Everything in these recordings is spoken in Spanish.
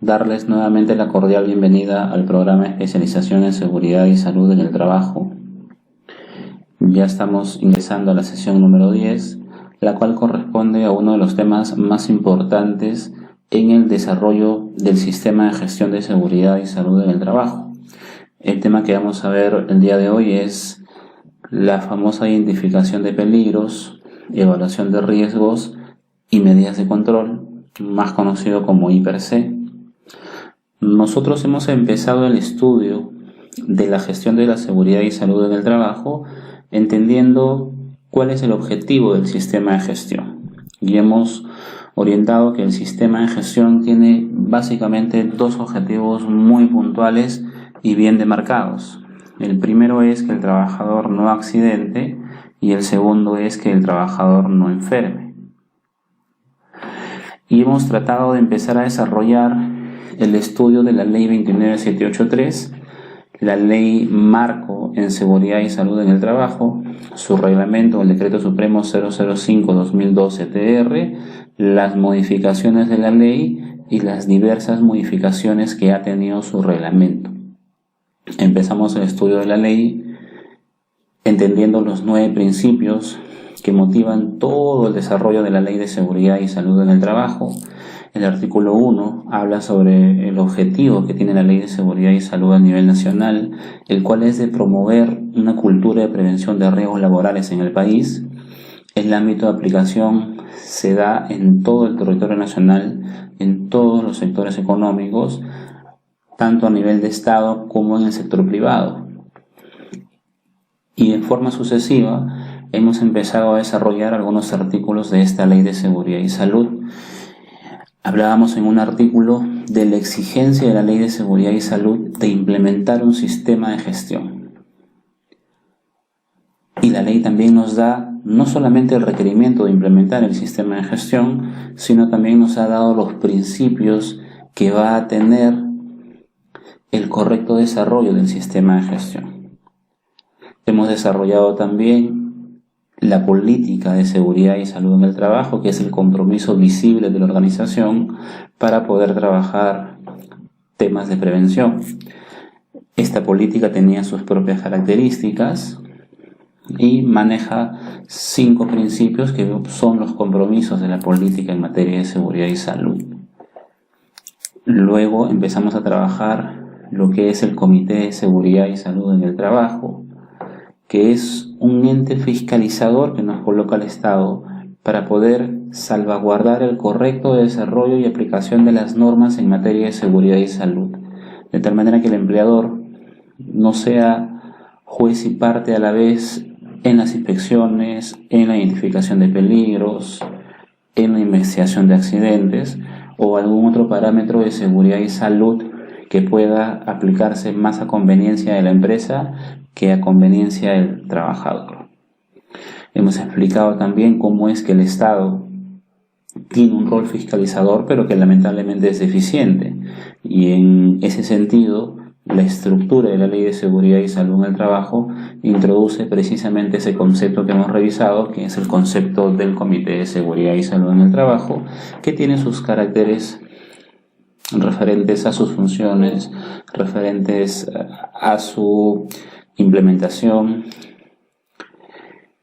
Darles nuevamente la cordial bienvenida al programa de especialización en seguridad y salud en el trabajo. Ya estamos ingresando a la sesión número 10, la cual corresponde a uno de los temas más importantes en el desarrollo del sistema de gestión de seguridad y salud en el trabajo. El tema que vamos a ver el día de hoy es la famosa identificación de peligros, evaluación de riesgos y medidas de control, más conocido como I+C. Nosotros hemos empezado el estudio de la gestión de la seguridad y salud en el trabajo entendiendo cuál es el objetivo del sistema de gestión, y hemos orientado que el sistema de gestión tiene básicamente dos objetivos muy puntuales y bien demarcados. El primero es que el trabajador no accidente y el segundo es que el trabajador no enferme. Y hemos tratado de empezar a desarrollar el estudio de la Ley 29783, la Ley Marco en Seguridad y Salud en el Trabajo, su reglamento, el Decreto Supremo 005-2012-TR, las modificaciones de la ley y las diversas modificaciones que ha tenido su reglamento. Empezamos el estudio de la ley entendiendo los 9 principios que motivan todo el desarrollo de la Ley de Seguridad y Salud en el Trabajo. El artículo 1 habla sobre el objetivo que tiene la Ley de Seguridad y Salud a nivel nacional, el cual es de promover una cultura de prevención de riesgos laborales en el país. El ámbito de aplicación se da en todo el territorio nacional, en todos los sectores económicos, tanto a nivel de Estado como en el sector privado. Y de forma sucesiva hemos empezado a desarrollar algunos artículos de esta Ley de Seguridad y Salud. Hablábamos en un artículo de la exigencia de la Ley de Seguridad y Salud de implementar un sistema de gestión. Y la ley también nos da no solamente el requerimiento de implementar el sistema de gestión, sino también nos ha dado los principios que va a tener el correcto desarrollo del sistema de gestión. Hemos desarrollado también la política de seguridad y salud en el trabajo, que es el compromiso visible de la organización para poder trabajar temas de prevención. Esta política tenía sus propias características y maneja 5 principios que son los compromisos de la política en materia de seguridad y salud. Luego empezamos a trabajar lo que es el Comité de Seguridad y Salud en el Trabajo, que es un ente fiscalizador que nos coloca el Estado para poder salvaguardar el correcto desarrollo y aplicación de las normas en materia de seguridad y salud, de tal manera que el empleador no sea juez y parte a la vez en las inspecciones, en la identificación de peligros, en la investigación de accidentes o algún otro parámetro de seguridad y salud que pueda aplicarse más a conveniencia de la empresa que a conveniencia del trabajador. Hemos explicado también cómo es que el Estado tiene un rol fiscalizador, pero que lamentablemente es deficiente. Y en ese sentido, la estructura de la Ley de Seguridad y Salud en el Trabajo introduce precisamente ese concepto que hemos revisado, que es el concepto del Comité de Seguridad y Salud en el Trabajo, que tiene sus caracteres referentes a sus funciones, referentes a su implementación.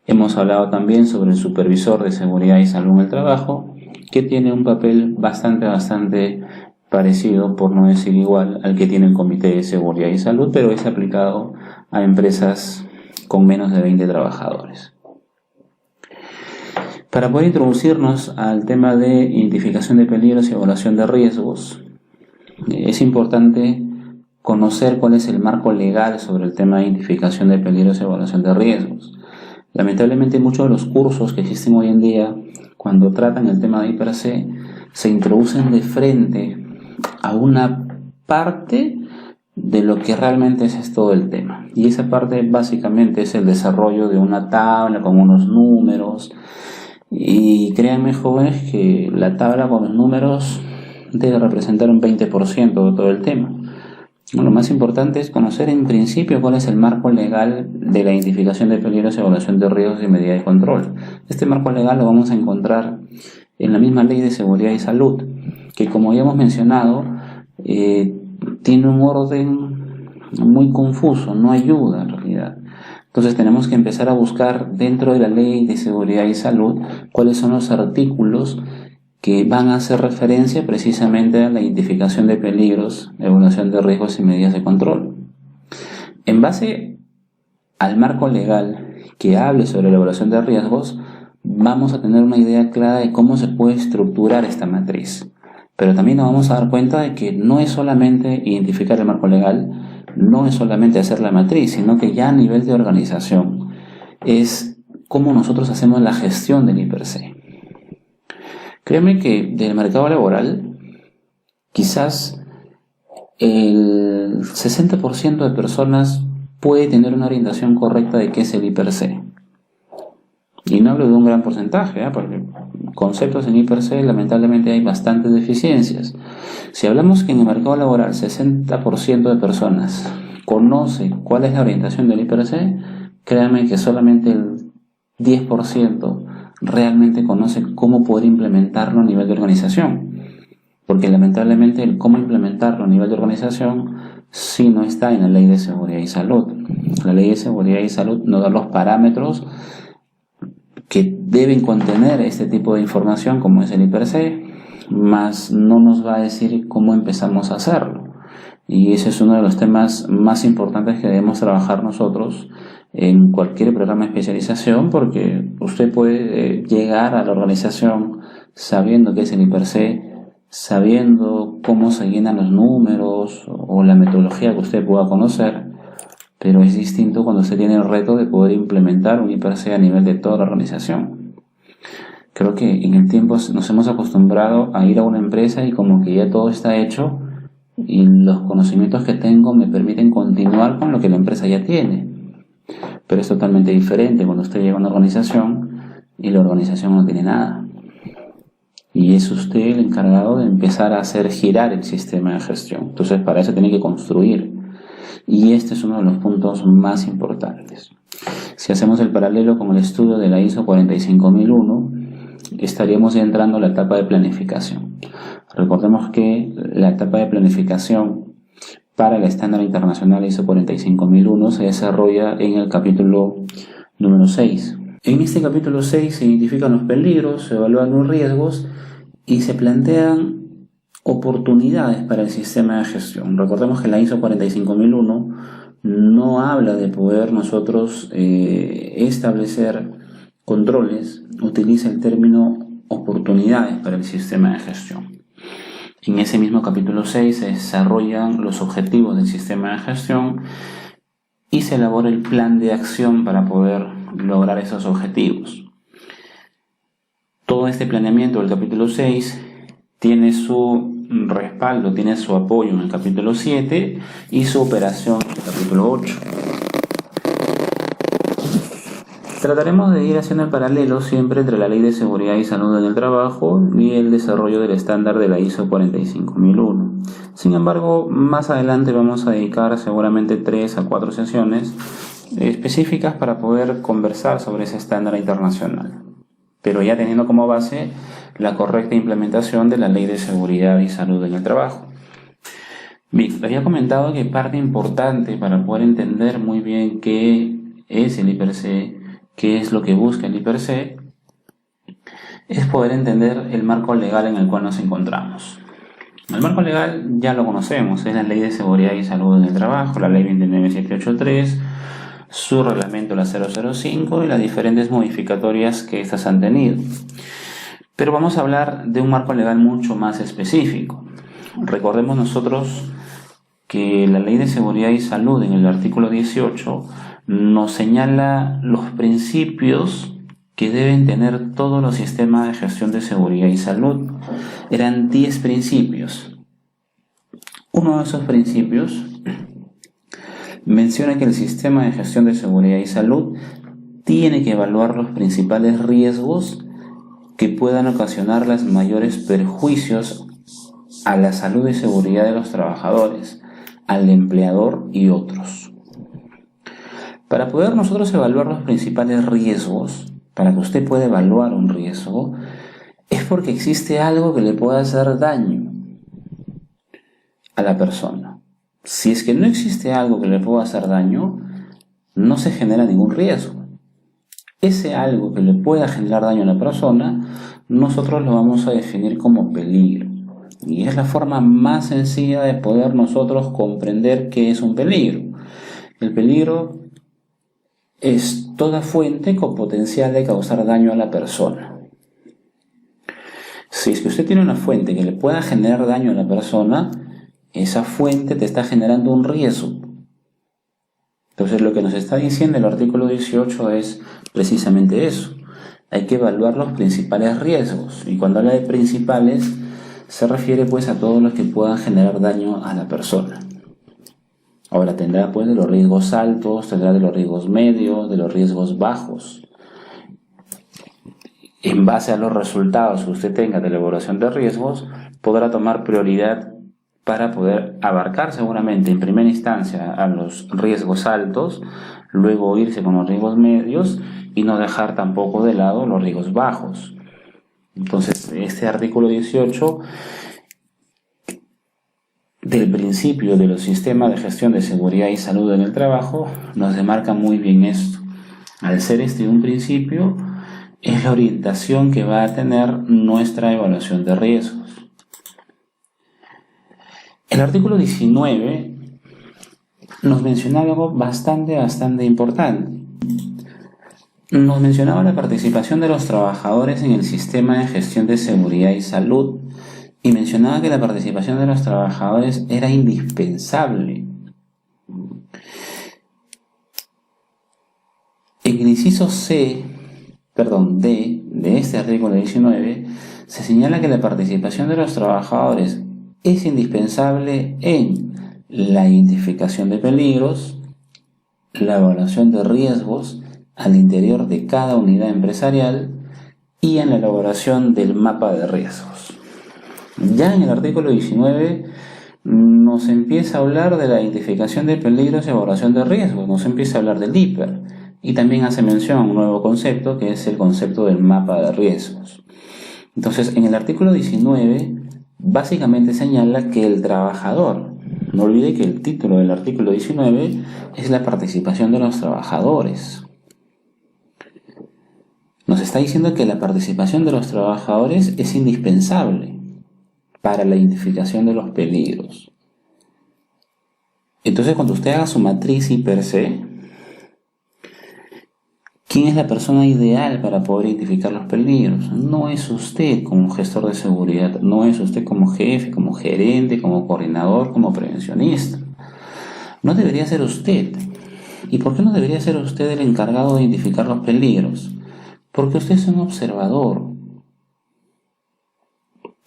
Hemos hablado también sobre el supervisor de seguridad y salud en el trabajo, que tiene un papel bastante parecido, por no decir igual, al que tiene el Comité de Seguridad y Salud, pero es aplicado a empresas con menos de 20 trabajadores. Para poder introducirnos al tema de identificación de peligros y evaluación de riesgos, es importante conocer cuál es el marco legal sobre el tema de identificación de peligros y evaluación de riesgos. Lamentablemente muchos de los cursos que existen hoy en día, cuando tratan el tema de I+C, se introducen de frente a una parte de lo que realmente es todo el tema. Y esa parte básicamente es el desarrollo de una tabla con unos números. Y créanme, jóvenes, que la tabla con los números debe representar un 20% de todo el tema. Lo más importante es conocer en principio cuál es el marco legal de la identificación de peligros, evaluación de riesgos y medida de control. Este marco legal lo vamos a encontrar en la misma Ley de Seguridad y Salud, que como ya hemos mencionado, tiene un orden muy confuso, no ayuda en realidad. Entonces tenemos que empezar a buscar dentro de la Ley de Seguridad y Salud cuáles son los artículos que van a hacer referencia precisamente a la identificación de peligros, evaluación de riesgos y medidas de control. En base al marco legal que hable sobre la evaluación de riesgos, vamos a tener una idea clara de cómo se puede estructurar esta matriz. Pero también nos vamos a dar cuenta de que no es solamente identificar el marco legal, no es solamente hacer la matriz, sino que ya a nivel de organización es cómo nosotros hacemos la gestión del I+C. Créeme que del mercado laboral, quizás el 60% de personas puede tener una orientación correcta de qué es el I+C. Y no hablo de un gran porcentaje, porque conceptos en I+C lamentablemente hay bastantes deficiencias. Si hablamos que en el mercado laboral 60% de personas conoce cuál es la orientación del I+C, créanme que solamente el 10% realmente conoce cómo poder implementarlo a nivel de organización. Porque lamentablemente el cómo implementarlo a nivel de organización sí no está en la Ley de Seguridad y Salud. La Ley de Seguridad y Salud nos da los parámetros que deben contener este tipo de información como es el I+C, más no nos va a decir cómo empezamos a hacerlo. Y ese es uno de los temas más importantes que debemos trabajar nosotros en cualquier programa de especialización, porque usted puede llegar a la organización sabiendo qué es el I+C, sabiendo cómo se llenan los números o la metodología que usted pueda conocer, pero es distinto cuando usted tiene el reto de poder implementar un I+C a nivel de toda la organización. Creo que en el tiempo nos hemos acostumbrado a ir a una empresa y como que ya todo está hecho y los conocimientos que tengo me permiten continuar con lo que la empresa ya tiene. Pero es totalmente diferente cuando usted llega a una organización y la organización no tiene nada. Y es usted el encargado de empezar a hacer girar el sistema de gestión. Entonces para eso tiene que construir. Y este es uno de los puntos más importantes. Si hacemos el paralelo con el estudio de la ISO 45001, estaríamos entrando a la etapa de planificación. Recordemos que la etapa de planificación para el estándar internacional ISO 45001 se desarrolla en el capítulo número 6. En este capítulo 6 se identifican los peligros, se evalúan los riesgos y se plantean oportunidades para el sistema de gestión. Recordemos que la ISO 45001 no habla de poder nosotros establecer controles, utiliza el término oportunidades para el sistema de gestión. En ese mismo capítulo 6 se desarrollan los objetivos del sistema de gestión y se elabora el plan de acción para poder lograr esos objetivos. Todo este planeamiento del capítulo 6 tiene su respaldo, tiene su apoyo en el capítulo 7 y su operación en el capítulo 8. Trataremos de ir haciendo el paralelo siempre entre la Ley de Seguridad y Salud en el Trabajo y el desarrollo del estándar de la ISO 45001. Sin embargo, más adelante vamos a dedicar seguramente 3 a 4 sesiones específicas para poder conversar sobre ese estándar internacional, pero ya teniendo como base la correcta implementación de la Ley de Seguridad y Salud en el Trabajo. Bien, les había comentado que parte importante para poder entender muy bien qué es el I+C, qué es lo que busca el I+C, es poder entender el marco legal en el cual nos encontramos. El marco legal ya lo conocemos, es la Ley de Seguridad y Salud en el Trabajo, la Ley 29783, su reglamento, la 005, y las diferentes modificatorias que estas han tenido. Pero vamos a hablar de un marco legal mucho más específico. Recordemos nosotros que la Ley de Seguridad y Salud en el artículo 18 nos señala los principios que deben tener todos los sistemas de gestión de seguridad y salud. Eran 10 principios. Uno de esos principios menciona que el sistema de gestión de seguridad y salud tiene que evaluar los principales riesgos que puedan ocasionar los mayores perjuicios a la salud y seguridad de los trabajadores, al empleador y otros. Para poder nosotros evaluar los principales riesgos, para que usted pueda evaluar un riesgo, es porque existe algo que le pueda hacer daño. a la persona. Si es que no existe algo que le pueda hacer daño, no se genera ningún riesgo. Ese algo que le pueda generar daño a la persona, nosotros lo vamos a definir como peligro. Y es la forma más sencilla de poder nosotros comprender qué es un peligro. El peligro es toda fuente con potencial de causar daño a la persona. Si es que usted tiene una fuente que le pueda generar daño a la persona, esa fuente te está generando un riesgo. Entonces lo que nos está diciendo el artículo 18 es precisamente eso. Hay que evaluar los principales riesgos. Y cuando habla de principales, se refiere pues a todos los que puedan generar daño a la persona. Ahora tendrá pues de los riesgos altos, tendrá de los riesgos medios, de los riesgos bajos. En base a los resultados que usted tenga de la evaluación de riesgos, podrá tomar prioridad para poder abarcar seguramente en primera instancia a los riesgos altos, luego irse con los riesgos medios y no dejar tampoco de lado los riesgos bajos. Entonces, este artículo 18 del principio de los sistemas de gestión de seguridad y salud en el trabajo nos demarca muy bien esto. Al ser este un principio, es la orientación que va a tener nuestra evaluación de riesgos. El artículo 19 nos mencionaba algo bastante importante. Nos mencionaba la participación de los trabajadores en el sistema de gestión de seguridad y salud y mencionaba que la participación de los trabajadores era indispensable. En el inciso D de este artículo 19 se señala que la participación de los trabajadores es indispensable en la identificación de peligros, la evaluación de riesgos al interior de cada unidad empresarial y en la elaboración del mapa de riesgos. Ya en el artículo 19 nos empieza a hablar de la identificación de peligros y evaluación de riesgos, nos empieza a hablar del IPER y también hace mención a un nuevo concepto que es el concepto del mapa de riesgos. Entonces, en el artículo 19 básicamente señala que el trabajador, no olvide que el título del artículo 19 es la participación de los trabajadores. Nos está diciendo que la participación de los trabajadores es indispensable para la identificación de los peligros. Entonces, cuando usted haga su matriz IPER-C, ¿quién es la persona ideal para poder identificar los peligros? No es usted como gestor de seguridad, no es usted como jefe, como gerente, como coordinador, como prevencionista. No debería ser usted. ¿Y por qué no debería ser usted el encargado de identificar los peligros? Porque usted es un observador.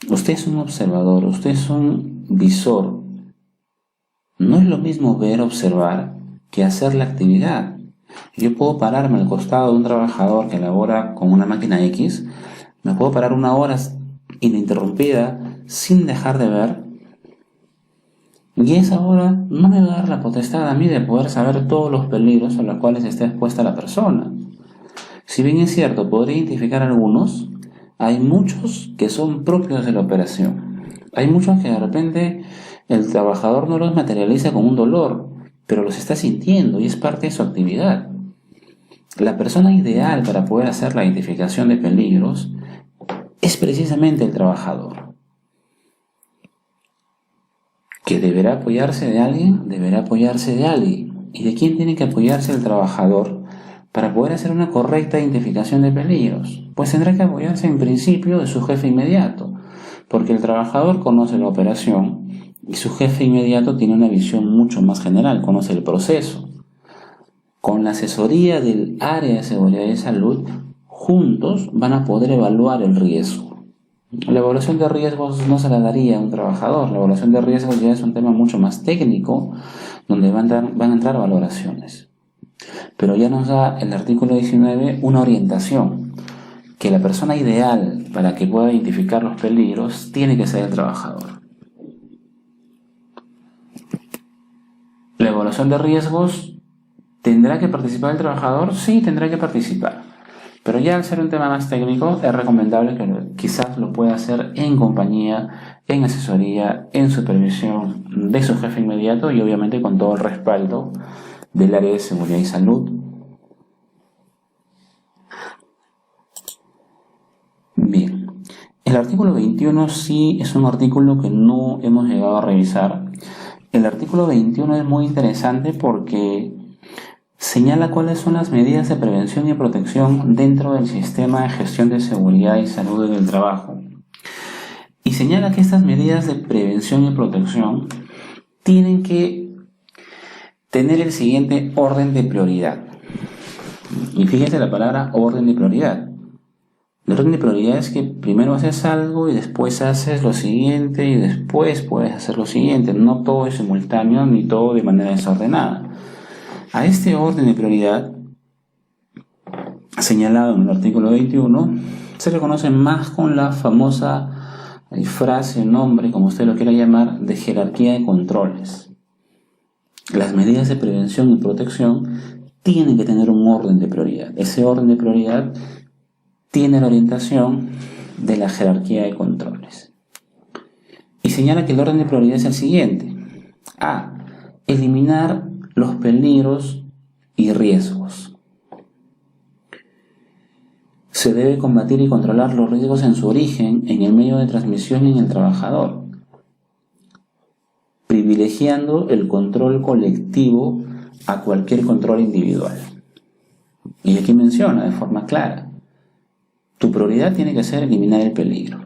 Usted es un observador, usted es un visor. No es lo mismo ver, observar, que hacer la actividad. Yo puedo pararme al costado de un trabajador que labora con una máquina X, me puedo parar una hora ininterrumpida sin dejar de ver, y esa hora no me va a dar la potestad a mí de poder saber todos los peligros a los cuales está expuesta la persona. Si bien es cierto, podría identificar algunos, hay muchos que son propios de la operación. Hay muchos que de repente el trabajador no los materializa con un dolor, pero los está sintiendo y es parte de su actividad. La persona ideal para poder hacer la identificación de peligros es precisamente el trabajador. ¿Que deberá apoyarse de alguien? Deberá apoyarse de alguien. ¿Y de quién tiene que apoyarse el trabajador para poder hacer una correcta identificación de peligros? Pues tendrá que apoyarse en principio de su jefe inmediato, porque el trabajador conoce la operación y su jefe inmediato tiene una visión mucho más general, conoce el proceso. Con la asesoría del área de seguridad y salud, juntos van a poder evaluar el riesgo. La evaluación de riesgos no se la daría a un trabajador, la evaluación de riesgos ya es un tema mucho más técnico, donde van a entrar valoraciones. Pero ya nos da el artículo 19 una orientación, que la persona ideal para que pueda identificar los peligros tiene que ser el trabajador. La evaluación de riesgos, ¿tendrá que participar el trabajador? Sí, tendrá que participar. Pero ya al ser un tema más técnico, es recomendable que quizás lo pueda hacer en compañía, en asesoría, en supervisión de su jefe inmediato y obviamente con todo el respaldo del área de seguridad y salud. Bien, el artículo 21 sí es un artículo que no hemos llegado a revisar. El artículo 21 es muy interesante porque señala cuáles son las medidas de prevención y protección dentro del sistema de gestión de seguridad y salud en el trabajo. Y señala que estas medidas de prevención y protección tienen que tener el siguiente orden de prioridad. Y fíjense la palabra orden de prioridad. El orden de prioridad es que primero haces algo y después haces lo siguiente y después puedes hacer lo siguiente. No todo es simultáneo ni todo de manera desordenada. A este orden de prioridad, señalado en el artículo 21, se le conoce más con la famosa frase, nombre, como usted lo quiera llamar, de jerarquía de controles. Las medidas de prevención y protección tienen que tener un orden de prioridad. Ese orden de prioridad tiene la orientación de la jerarquía de controles. Y señala que el orden de prioridad es el siguiente. A. Eliminar los peligros y riesgos. Se debe combatir y controlar los riesgos en su origen, en el medio de transmisión y en el trabajador, privilegiando el control colectivo a cualquier control individual. Y aquí menciona de forma clara, tu prioridad tiene que ser eliminar el peligro.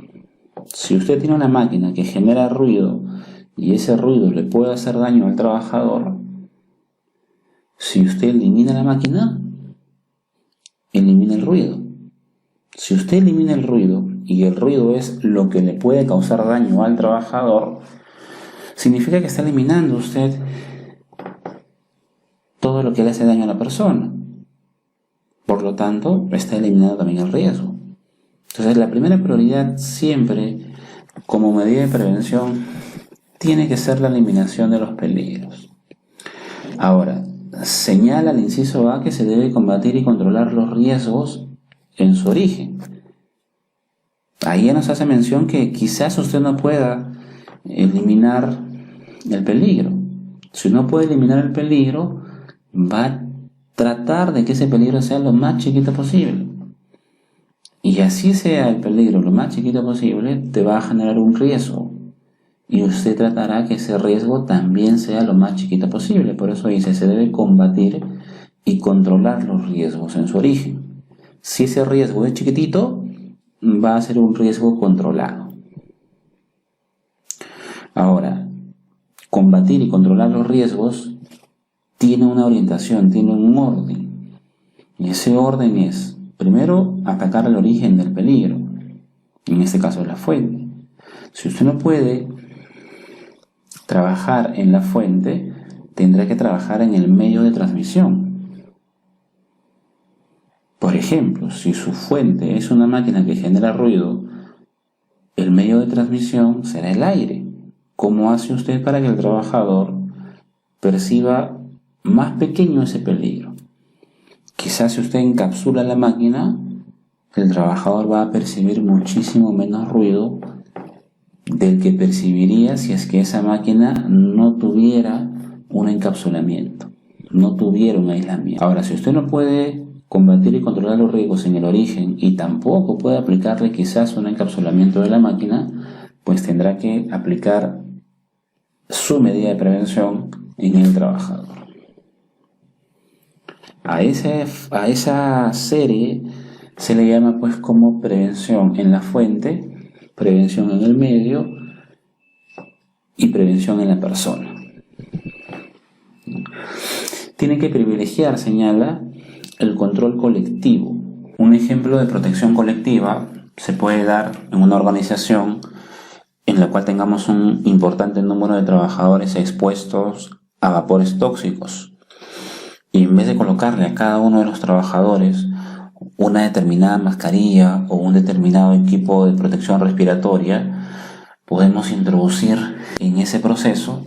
Si usted tiene una máquina que genera ruido y ese ruido le puede hacer daño al trabajador, si usted elimina la máquina, elimina el ruido. Si usted elimina el ruido y el ruido es lo que le puede causar daño al trabajador, significa que está eliminando usted todo lo que le hace daño a la persona. Por lo tanto, está eliminando también el riesgo. Entonces, la primera prioridad siempre, como medida de prevención, tiene que ser la eliminación de los peligros. Ahora, señala el inciso A que se debe combatir y controlar los riesgos en su origen. Ahí ya nos hace mención que quizás usted no pueda eliminar el peligro. Si no puede eliminar el peligro, va a tratar de que ese peligro sea lo más chiquito posible. Y así sea el peligro lo más chiquito posible, te va a generar un riesgo. Y usted tratará que ese riesgo también sea lo más chiquito posible. Por eso dice, se debe combatir y controlar los riesgos en su origen. Si ese riesgo es chiquitito, va a ser un riesgo controlado. Ahora, combatir y controlar los riesgos tiene una orientación, tiene un orden. Y ese orden es, primero, atacar el origen del peligro. En este caso, la fuente. Si usted no puede trabajar en la fuente, tendrá que trabajar en el medio de transmisión. Por ejemplo, si su fuente es una máquina que genera ruido, el medio de transmisión será el aire. ¿Cómo hace usted para que el trabajador perciba más pequeño ese peligro? Quizás si usted encapsula la máquina, el trabajador va a percibir muchísimo menos ruido del que percibiría si es que esa máquina no tuviera un encapsulamiento, no tuviera un aislamiento. Ahora, si usted no puede combatir y controlar los riesgos en el origen y tampoco puede aplicarle quizás un encapsulamiento de la máquina, pues tendrá que aplicar su medida de prevención en el trabajador. A esa serie se le llama pues como prevención en la fuente, prevención en el medio y prevención en la persona. Tiene que privilegiar, señala, el control colectivo. Un ejemplo de protección colectiva se puede dar en una organización en la cual tengamos un importante número de trabajadores expuestos a vapores tóxicos. Y en vez de colocarle a cada uno de los trabajadores una determinada mascarilla o un determinado equipo de protección respiratoria, podemos introducir en ese proceso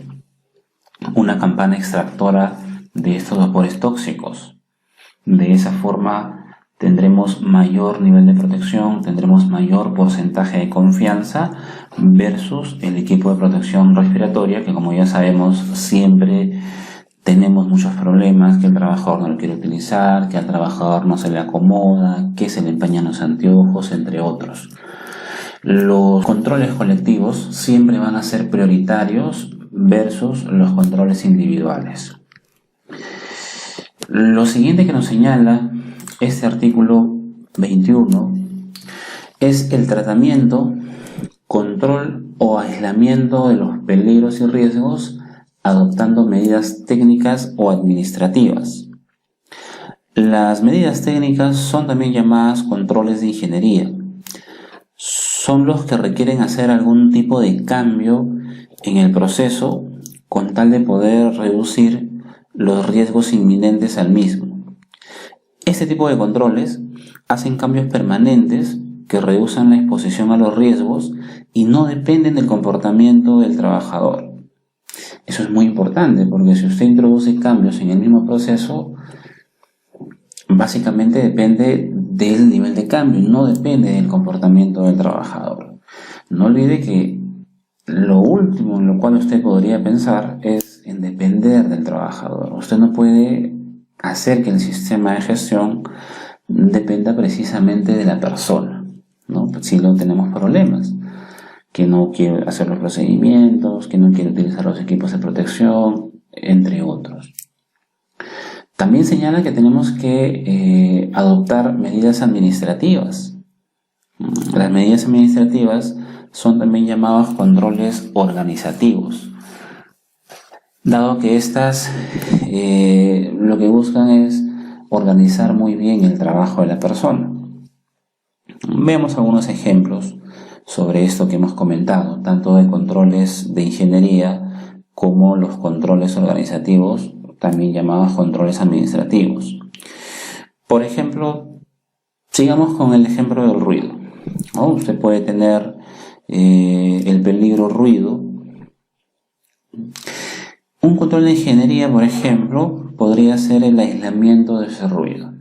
una campana extractora de estos vapores tóxicos. De esa forma tendremos mayor nivel de protección, tendremos mayor porcentaje de confianza versus el equipo de protección respiratoria, que como ya sabemos siempre tenemos muchos problemas, que el trabajador no lo quiere utilizar, que al trabajador no se le acomoda, que se le empañan los anteojos, entre otros. Los controles colectivos siempre van a ser prioritarios versus los controles individuales. Lo siguiente que nos señala este artículo 21 es el tratamiento, control o aislamiento de los peligros y riesgos adoptando medidas técnicas o administrativas. Las medidas técnicas son también llamadas controles de ingeniería. Son los que requieren hacer algún tipo de cambio en el proceso con tal de poder reducir los riesgos inminentes al mismo. Este tipo de controles hacen cambios permanentes que reducen la exposición a los riesgos y no dependen del comportamiento del trabajador. Eso es muy importante porque si usted introduce cambios en el mismo proceso, básicamente depende del nivel de cambio, no depende del comportamiento del trabajador. No olvide que lo último en lo cual usted podría pensar es en depender del trabajador. Usted no puede hacer que el sistema de gestión dependa precisamente de la persona, ¿no? Si no tenemos problemas, que no quiere hacer los procedimientos, que no quiere utilizar los equipos de protección, entre otros. También señala que tenemos que adoptar medidas administrativas. Las medidas administrativas son también llamados controles organizativos, dado que estas lo que buscan es organizar muy bien el trabajo de la persona. Veamos algunos ejemplos sobre esto que hemos comentado, tanto de controles de ingeniería como los controles organizativos, también llamados controles administrativos. Por ejemplo, sigamos con el ejemplo del ruido, ¿no? Usted puede tener el peligro ruido. Un control de ingeniería, por ejemplo, podría ser el aislamiento de ese ruido,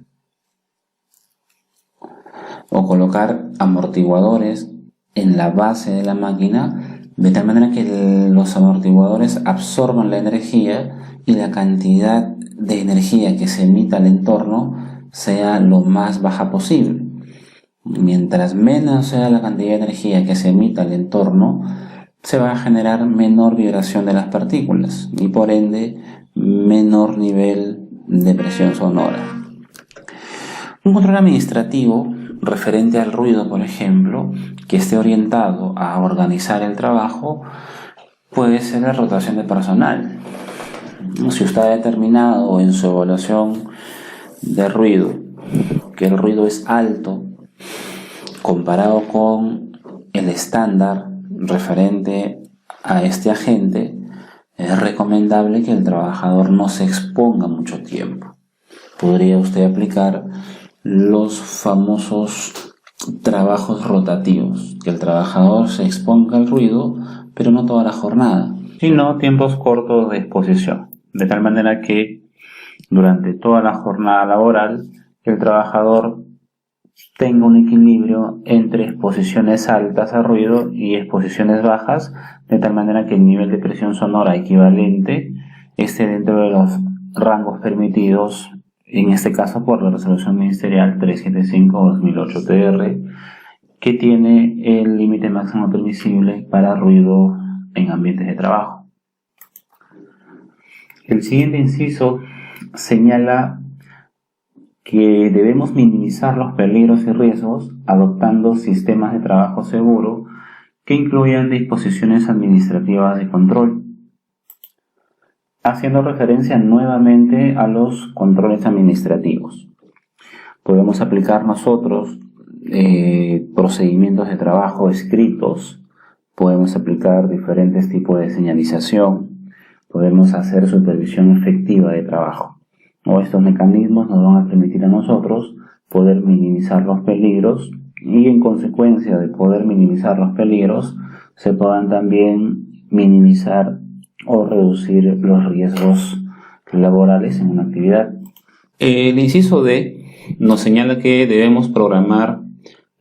o colocar amortiguadores en la base de la máquina de tal manera que los amortiguadores absorban la energía y la cantidad de energía que se emita al entorno sea lo más baja posible. Mientras menos sea la cantidad de energía que se emita al entorno, se va a generar menor vibración de las partículas y por ende menor nivel de presión sonora. Un control administrativo referente al ruido, por ejemplo, que esté orientado a organizar el trabajo, puede ser la rotación de personal. Si usted ha determinado en su evaluación de ruido que el ruido es alto comparado con el estándar referente a este agente, es recomendable que el trabajador no se exponga mucho tiempo. Podría usted aplicar los famosos trabajos rotativos, que el trabajador se exponga al ruido, pero no toda la jornada, sino tiempos cortos de exposición, de tal manera que durante toda la jornada laboral el trabajador tenga un equilibrio entre exposiciones altas a ruido y exposiciones bajas, de tal manera que el nivel de presión sonora equivalente esté dentro de los rangos permitidos, en este caso por la resolución ministerial 375/2008 TR, que tiene el límite máximo permisible para ruido en ambientes de trabajo. El siguiente inciso señala que debemos minimizar los peligros y riesgos adoptando sistemas de trabajo seguro que incluyan disposiciones administrativas de control, haciendo referencia nuevamente a los controles administrativos. Podemos aplicar nosotros procedimientos de trabajo escritos, podemos aplicar diferentes tipos de señalización, podemos hacer supervisión efectiva de trabajo. Estos mecanismos nos van a permitir a nosotros poder minimizar los peligros y en consecuencia de poder minimizar los peligros se puedan también minimizar o reducir los riesgos laborales en una actividad. El inciso D nos señala que debemos programar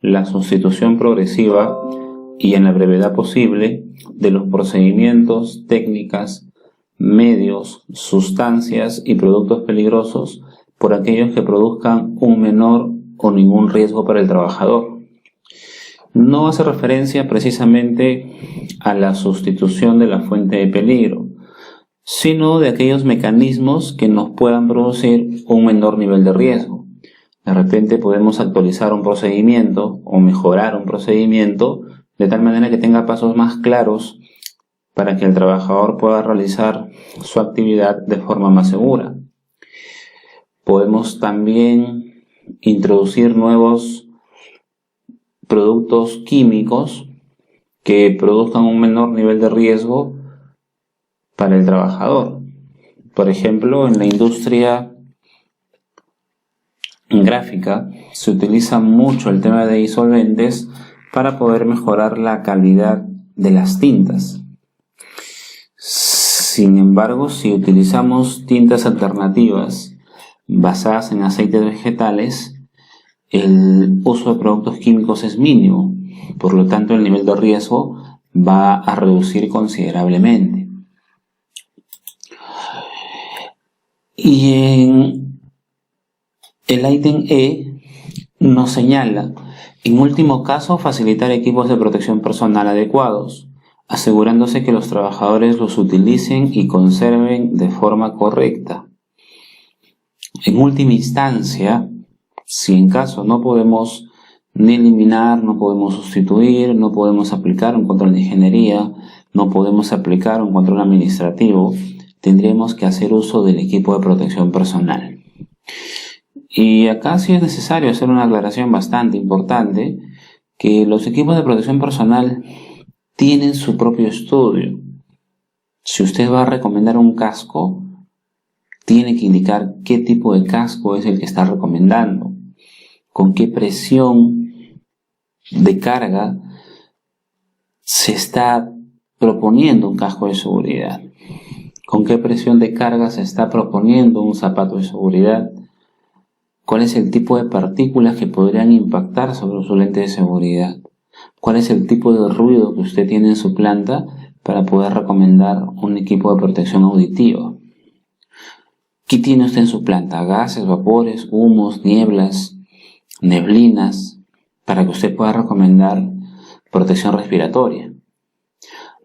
la sustitución progresiva y en la brevedad posible de los procedimientos, técnicas, medios, sustancias y productos peligrosos por aquellos que produzcan un menor o ningún riesgo para el trabajador. No hace referencia precisamente a la sustitución de la fuente de peligro, sino de aquellos mecanismos que nos puedan producir un menor nivel de riesgo. De repente podemos actualizar un procedimiento o mejorar un procedimiento de tal manera que tenga pasos más claros para que el trabajador pueda realizar su actividad de forma más segura. Podemos también introducir nuevos productos químicos que produzcan un menor nivel de riesgo para el trabajador. Por ejemplo, en la industria gráfica se utiliza mucho el tema de disolventes para poder mejorar la calidad de las tintas. Sin embargo, si utilizamos tintas alternativas basadas en aceites vegetales, el uso de productos químicos es mínimo, por lo tanto el nivel de riesgo va a reducir considerablemente. Y en el ítem E nos señala, en último caso, facilitar equipos de protección personal adecuados, asegurándose que los trabajadores los utilicen y conserven de forma correcta. En última instancia, si en caso no podemos ni eliminar, no podemos sustituir, no podemos aplicar un control de ingeniería, no podemos aplicar un control administrativo, tendremos que hacer uso del equipo de protección personal. Y acá sí es necesario hacer una aclaración bastante importante, que los equipos de protección personal tienen su propio estudio. Si usted va a recomendar un casco, tiene que indicar qué tipo de casco es el que está recomendando, con qué presión de carga se está proponiendo un casco de seguridad, con qué presión de carga se está proponiendo un zapato de seguridad, cuál es el tipo de partículas que podrían impactar sobre su lente de seguridad, cuál es el tipo de ruido que usted tiene en su planta para poder recomendar un equipo de protección auditiva. ¿Qué tiene usted en su planta? Gases, vapores, humos, nieblas, neblinas, para que usted pueda recomendar protección respiratoria.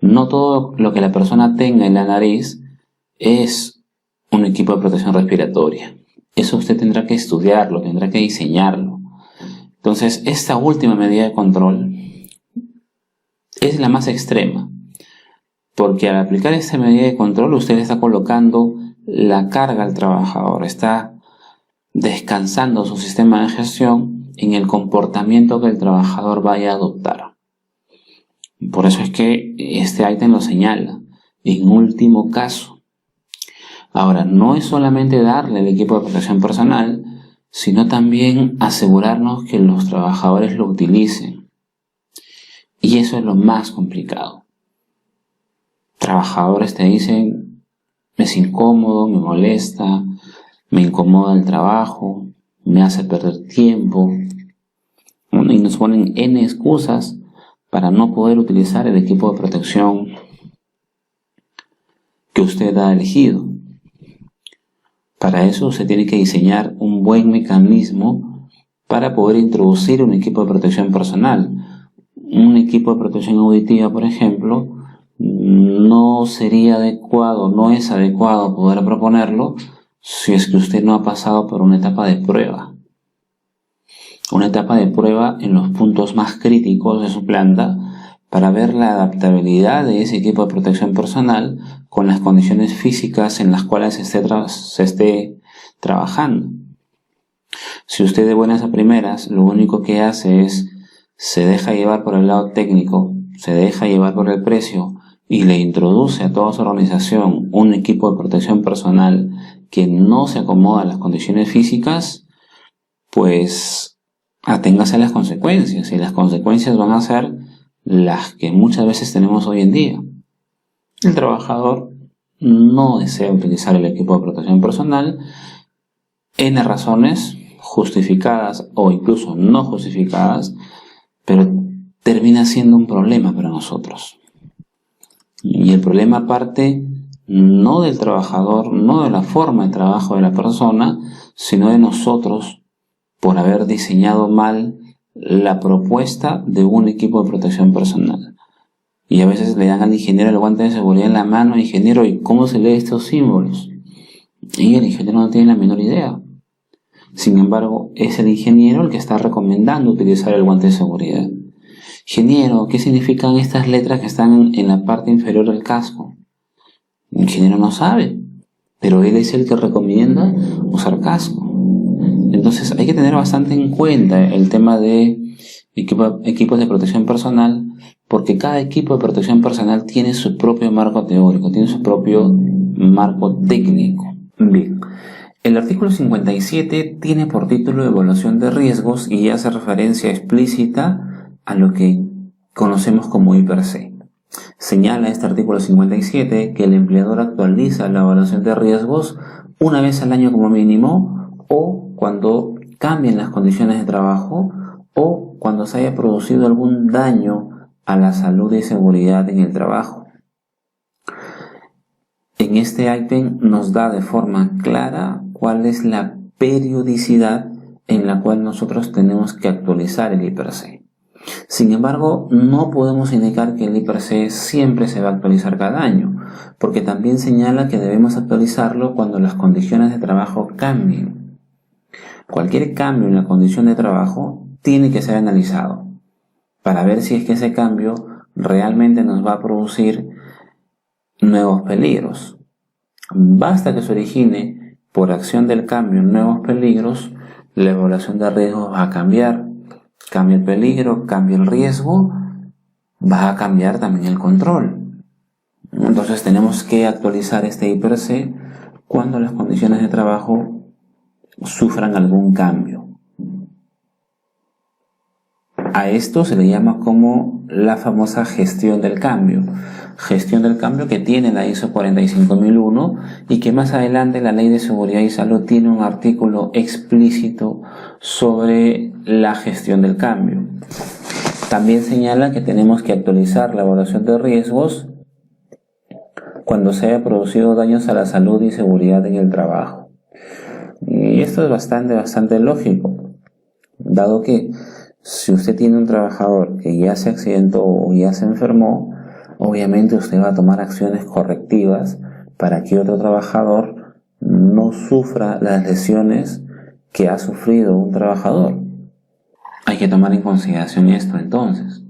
No todo lo que la persona tenga en la nariz es un equipo de protección respiratoria. Eso usted tendrá que estudiarlo, tendrá que diseñarlo. Entonces, esta última medida de control es la más extrema, porque al aplicar esta medida de control usted está colocando la carga al trabajador, está descansando su sistema de gestión en el comportamiento que el trabajador vaya a adoptar. Por eso es que este ítem lo señala, en último caso. Ahora, no es solamente darle el equipo de protección personal, sino también asegurarnos que los trabajadores lo utilicen. Y eso es lo más complicado. Trabajadores te dicen, es incómodo, me molesta, me incomoda el trabajo, me hace perder tiempo. Y nos ponen N excusas para no poder utilizar el equipo de protección que usted ha elegido. Para eso usted tiene que diseñar un buen mecanismo para poder introducir un equipo de protección personal. Un equipo de protección auditiva, por ejemplo, no sería adecuado, no es adecuado poder proponerlo si es que usted no ha pasado por una etapa de prueba. Una etapa de prueba en los puntos más críticos de su planta para ver la adaptabilidad de ese equipo de protección personal con las condiciones físicas en las cuales se esté trabajando. Si usted de buenas a primeras lo único que hace es se deja llevar por el lado técnico, se deja llevar por el precio y le introduce a toda su organización un equipo de protección personal que no se acomoda a las condiciones físicas, pues aténgase a las consecuencias, y las consecuencias van a ser las que muchas veces tenemos hoy en día. El trabajador no desea utilizar el equipo de protección personal, N razones, justificadas o incluso no justificadas, pero termina siendo un problema para nosotros. Y el problema parte no del trabajador, no de la forma de trabajo de la persona, sino de nosotros por haber diseñado mal la propuesta de un equipo de protección personal. Y a veces le dan al ingeniero el guante de seguridad en la mano: ingeniero, ¿y cómo se lee estos símbolos? Y el ingeniero no tiene la menor idea. Sin embargo, es el ingeniero el que está recomendando utilizar el guante de seguridad. Ingeniero, ¿qué significan estas letras que están en la parte inferior del casco? El ingeniero no sabe, pero él es el que recomienda usar casco. Entonces hay que tener bastante en cuenta el tema de equipos de protección personal, porque cada equipo de protección personal tiene su propio marco teórico, tiene su propio marco técnico. Bien, el artículo 57 tiene por título Evaluación de riesgos y hace referencia explícita a lo que conocemos como I+C. Señala este artículo 57 que el empleador actualiza la evaluación de riesgos una vez al año como mínimo, o cuando cambien las condiciones de trabajo, o cuando se haya producido algún daño a la salud y seguridad en el trabajo. En este ítem nos da de forma clara cuál es la periodicidad en la cual nosotros tenemos que actualizar el I+C. Sin embargo, no podemos indicar que el I+C siempre se va a actualizar cada año, porque también señala que debemos actualizarlo cuando las condiciones de trabajo cambien. Cualquier cambio en la condición de trabajo tiene que ser analizado para ver si es que ese cambio realmente nos va a producir nuevos peligros. Basta que se origine por acción del cambio nuevos peligros, la evaluación de riesgos va a cambiar. Cambia el peligro, cambia el riesgo, va a cambiar también el control. Entonces tenemos que actualizar este I+C cuando las condiciones de trabajo sufran algún cambio. A esto se le llama como la famosa gestión del cambio. Gestión del cambio que tiene la ISO 45001 y que más adelante la Ley de Seguridad y Salud tiene un artículo explícito sobre la gestión del cambio. También señala que tenemos que actualizar la evaluación de riesgos cuando se haya producido daños a la salud y seguridad en el trabajo. Y esto es bastante lógico, dado que si usted tiene un trabajador que ya se accidentó o ya se enfermó, obviamente usted va a tomar acciones correctivas para que otro trabajador no sufra las lesiones que ha sufrido un trabajador. Hay que tomar en consideración esto entonces.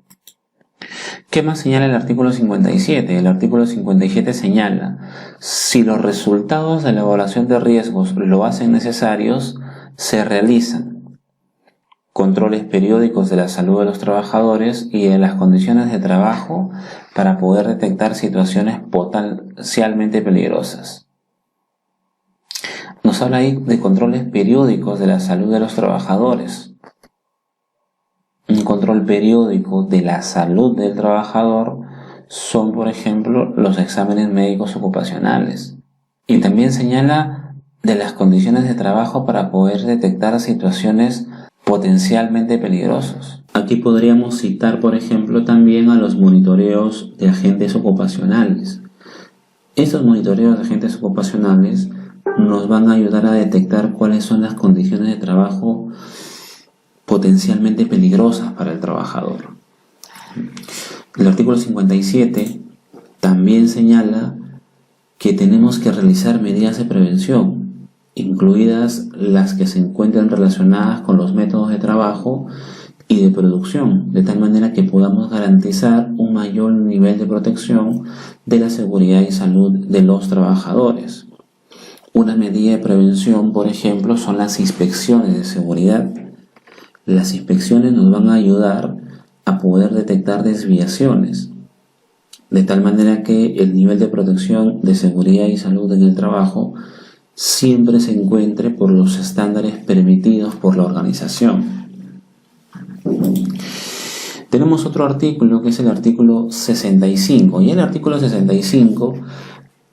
¿Qué más señala el artículo 57? El artículo 57 señala: si los resultados de la evaluación de riesgos lo hacen necesarios, se realizan controles periódicos de la salud de los trabajadores y de las condiciones de trabajo para poder detectar situaciones potencialmente peligrosas. Nos habla ahí de controles periódicos de la salud de los trabajadores. Un control periódico de la salud del trabajador son, por ejemplo, los exámenes médicos ocupacionales. Y también señala de las condiciones de trabajo para poder detectar situaciones potencialmente peligrosos. Aquí podríamos citar, por ejemplo, también a los monitoreos de agentes ocupacionales. Estos monitoreos de agentes ocupacionales nos van a ayudar a detectar cuáles son las condiciones de trabajo potencialmente peligrosas para el trabajador. El artículo 57 también señala que tenemos que realizar medidas de prevención, incluidas las que se encuentran relacionadas con los métodos de trabajo y de producción, de tal manera que podamos garantizar un mayor nivel de protección de la seguridad y salud de los trabajadores. Una medida de prevención, por ejemplo, son las inspecciones de seguridad. Las inspecciones nos van a ayudar a poder detectar desviaciones, de tal manera que el nivel de protección de seguridad y salud en el trabajo siempre se encuentre por los estándares permitidos por la organización. Tenemos otro artículo que es el artículo 65, y el artículo 65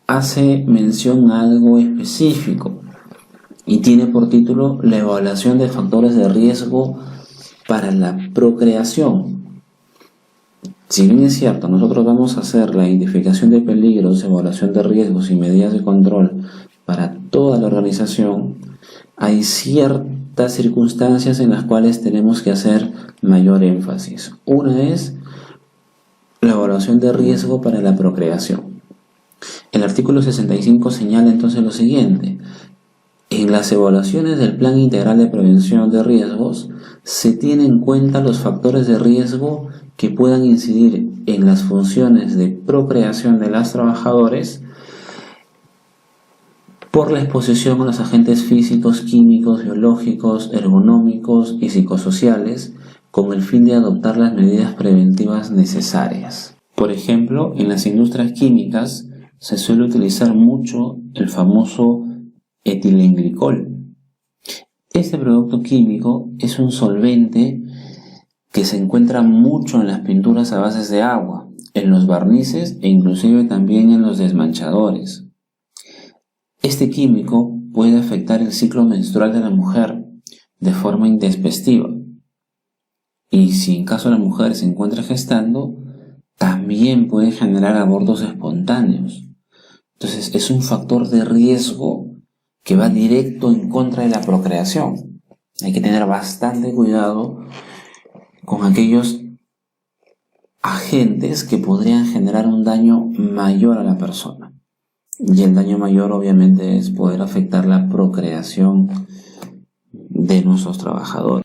hace mención a algo específico. y tiene por título la evaluación de factores de riesgo para la procreación. Si bien es cierto, nosotros vamos a hacer la identificación de peligros, evaluación de riesgos y medidas de control para toda la organización, hay ciertas circunstancias en las cuales tenemos que hacer mayor énfasis. Una es la evaluación de riesgo para la procreación. El artículo 65 señala entonces lo siguiente: en las evaluaciones del Plan Integral de Prevención de Riesgos se tienen en cuenta los factores de riesgo que puedan incidir en las funciones de procreación de los trabajadores por la exposición a los agentes físicos, químicos, biológicos, ergonómicos y psicosociales, con el fin de adoptar las medidas preventivas necesarias. Por ejemplo, en las industrias químicas se suele utilizar mucho el famoso etilenglicol. Este producto químico es un solvente que se encuentra mucho en las pinturas a bases de agua, en los barnices e inclusive también en los desmanchadores. Este químico puede afectar el ciclo menstrual de la mujer de forma intempestiva, y si en caso la mujer se encuentra gestando, también puede generar abortos espontáneos. Entonces es un factor de riesgo que va directo en contra de la procreación. Hay que tener bastante cuidado con aquellos agentes que podrían generar un daño mayor a la persona. Y el daño mayor obviamente es poder afectar la procreación de nuestros trabajadores.